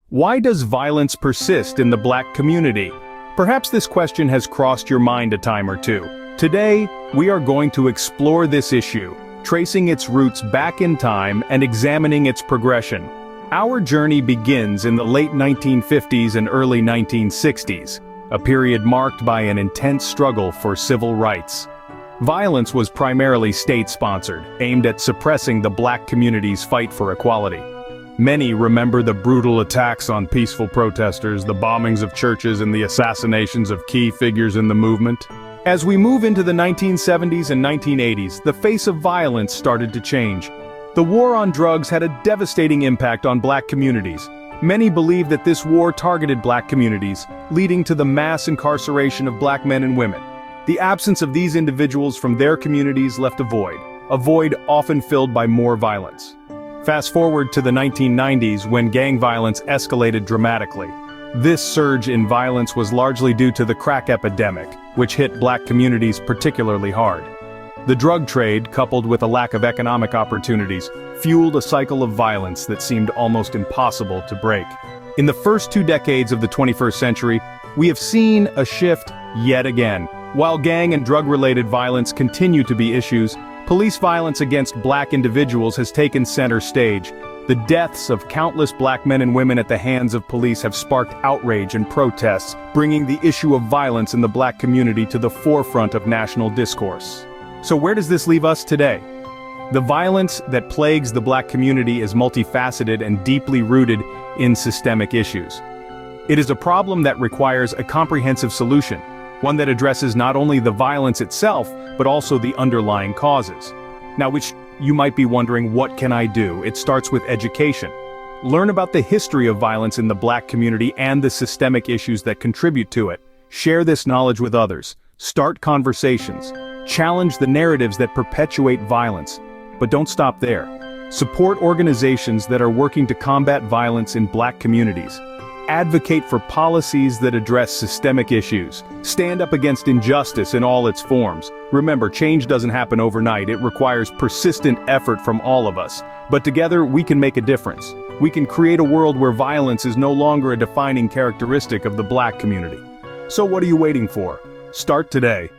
Why does violence persist in the Black community? Perhaps this question has crossed your mind a time or two. Today, we are going to explore this issue, tracing its roots back in time and examining its progression. Our journey begins in the late 1950s and early 1960s, a period marked by an intense struggle for civil rights. Violence was primarily state-sponsored, aimed at suppressing the Black community's fight for equality. Many remember the brutal attacks on peaceful protesters, the bombings of churches, and the assassinations of key figures in the movement. As we move into the 1970s and 1980s, the face of violence started to change. The war on drugs had a devastating impact on Black communities. Many believe that this war targeted Black communities, leading to the mass incarceration of Black men and women. The absence of these individuals from their communities left a void often filled by more violence. Fast forward to the 1990s when gang violence escalated dramatically. This surge in violence was largely due to the crack epidemic, which hit Black communities particularly hard. The drug trade, coupled with a lack of economic opportunities, fueled a cycle of violence that seemed almost impossible to break. In the first 2 decades of the 21st century, we have seen a shift yet again. While gang and drug-related violence continue to be issues, police violence against Black individuals has taken center stage. The deaths of countless Black men and women at the hands of police have sparked outrage and protests, bringing the issue of violence in the Black community to the forefront of national discourse. So where does this leave us today? The violence that plagues the Black community is multifaceted and deeply rooted in systemic issues. It is a problem that requires a comprehensive solution, one that addresses not only the violence itself, but also the underlying causes. Now, which you might be wondering, what can I do? It starts with education. Learn about the history of violence in the Black community and the systemic issues that contribute to it. Share this knowledge with others. Start conversations. Challenge the narratives that perpetuate violence. But don't stop there. Support organizations that are working to combat violence in Black communities. Advocate for policies that address systemic issues. Stand up against injustice in all its forms. Remember, change doesn't happen overnight. It requires persistent effort from all of us. But together, we can make a difference. We can create a world where violence is no longer a defining characteristic of the Black community. So what are you waiting for? Start today.